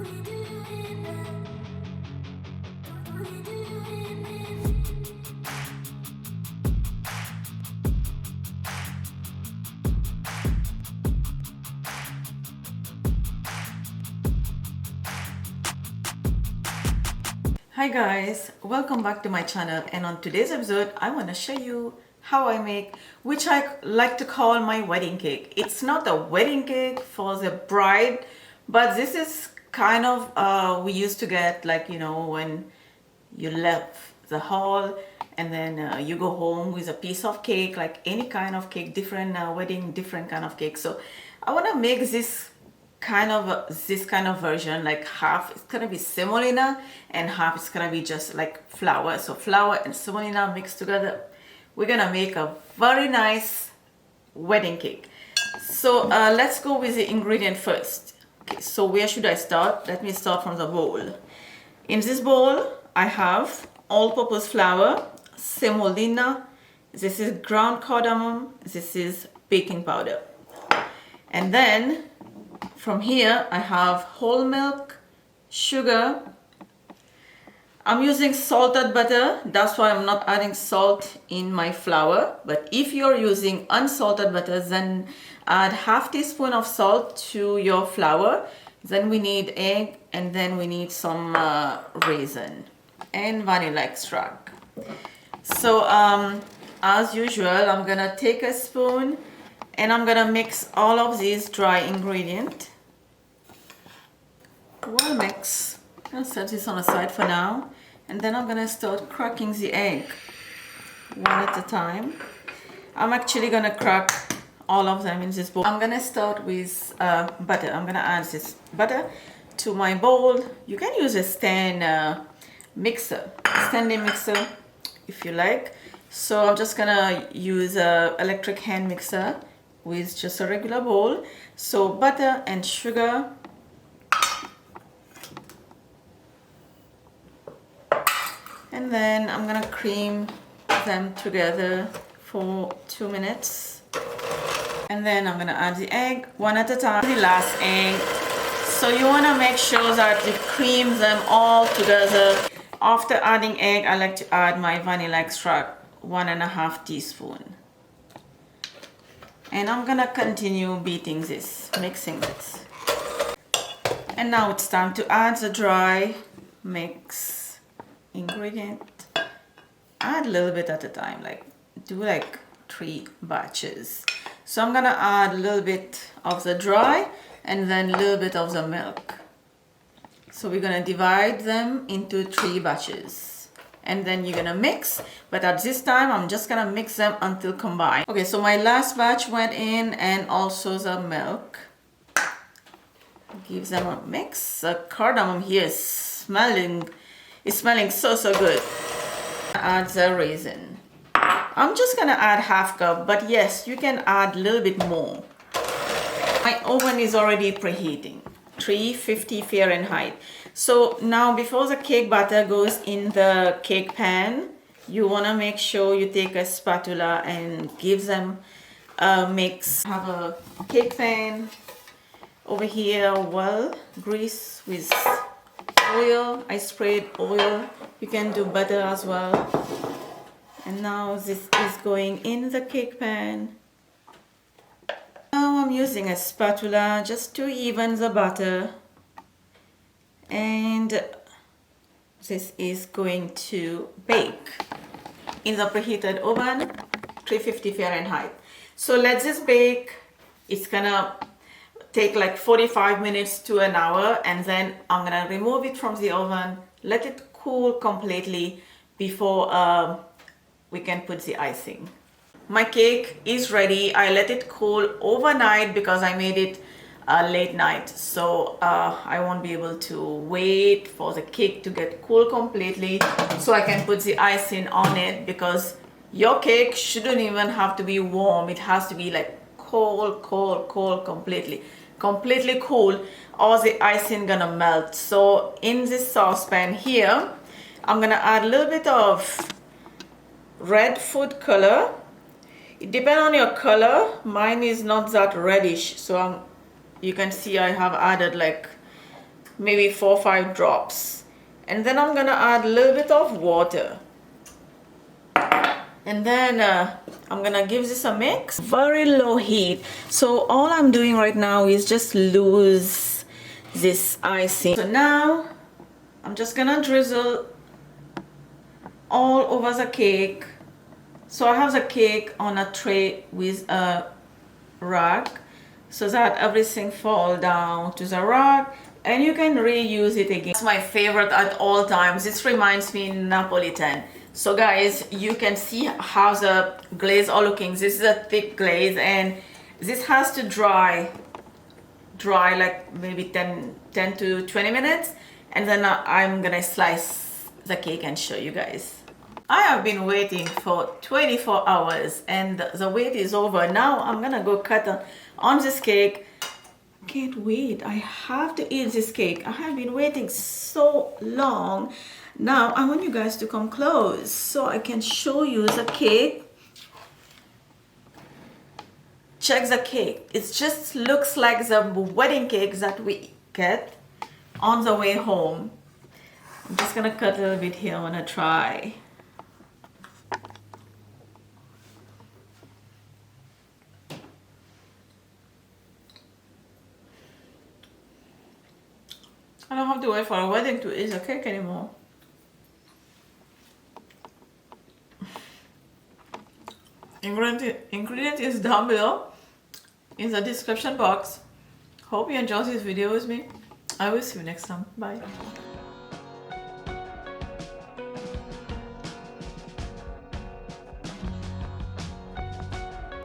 Hi guys, welcome back to my channel, and on today's episode I want to show you how I make, which I like to call my wedding cake. It's not a wedding cake for the bride, but this is kind of we used to get, like, you know, when you left the hall and then you go home with a piece of cake, like any kind of cake, different wedding, different kind of cake. So I want to make this kind of version, like half it's gonna be semolina and half it's gonna be just like flour. So flour and semolina mixed together, we're gonna make a very nice wedding cake. So let's go with the ingredient first. Okay, so where should I start? Let me start from the bowl. In this bowl I have all-purpose flour, semolina, this is ground cardamom, this is baking powder, and then from here I have whole milk, sugar. I'm using salted butter, that's why I'm not adding salt in my flour. But if you're using unsalted butter, then add half teaspoon of salt to your flour. Then we need egg, and then we need some raisin and vanilla extract. So as usual, I'm gonna take a spoon and I'm gonna mix all of these dry ingredients. Well, mix. I'm gonna set this on the side for now, and then I'm gonna start cracking the egg one at a time. I'm actually gonna crack all of them in this bowl. I'm gonna start with butter. I'm gonna add this butter to my bowl. You can use a standing mixer if you like. So I'm just gonna use a electric hand mixer with just a regular bowl. So butter and sugar, and then I'm gonna cream them together for 2 minutes, and then I'm gonna add the egg one at a time. The last egg, so you want to make sure that you cream them all together. After adding egg, I like to add my vanilla extract, 1.5 teaspoons. And I'm gonna continue beating this, mixing this. And now it's time to add the dry mix ingredient. Add a little bit at a time, like do like 3 batches. So I'm gonna add a little bit of the dry and then a little bit of the milk. So we're gonna divide them into 3 batches, and then you're gonna mix. But at this time I'm just gonna mix them until combined. Okay, so my last batch went in, and also the milk. Give them a mix. The cardamom here is smelling so good. Add the raisin. I'm just gonna add half cup, but yes, you can add a little bit more. My oven is already preheating, 350 Fahrenheit. So now before the cake batter goes in the cake pan, you wanna make sure you take a spatula and give them a mix. Have a cake pan over here, well greased with oil. I sprayed oil. You can do butter as well. And now this is going in the cake pan. Now I'm using a spatula just to even the butter, and this is going to bake in the preheated oven, 350 Fahrenheit. So let this bake. It's gonna take like 45 minutes to an hour, and then I'm gonna remove it from the oven, let it cool completely before we can put the icing. My cake is ready. I let it cool overnight because I made it late night, so I won't be able to wait for the cake to get cool completely so I can put the icing on it, because your cake shouldn't even have to be warm. It has to be like cold, completely cool, or the icing gonna melt. So in this saucepan here, I'm gonna add a little bit of red food color. It depends on your color. Mine is not that reddish, so you can see I have added like maybe 4 or 5 drops. And then I'm gonna add a little bit of water. And then I'm gonna give this a mix. Very low heat. So all I'm doing right now is just lose this icing. So now I'm just gonna drizzle all over the cake. So I have the cake on a tray with a rack so that everything fall down to the rack, and you can reuse it again. It's my favorite at all times. This reminds me Napolitan. So guys, you can see how the glaze are looking. This is a thick glaze, and this has to dry like maybe 10 to 20 minutes, and then I'm gonna slice the cake and show you guys. I have been waiting for 24 hours and the wait is over. Now I'm gonna go cut on this cake. Can't wait. I have to eat this cake. I have been waiting so long. Now I want you guys to come close so I can show you the cake. Check the cake. It just looks like the wedding cake that we get on the way home. I'm just gonna cut a little bit here. I wanna try. I don't have to wait for a wedding to eat the cake anymore. Ingredient is down below in the description box. Hope you enjoyed this video with me. I will see you next time. Bye.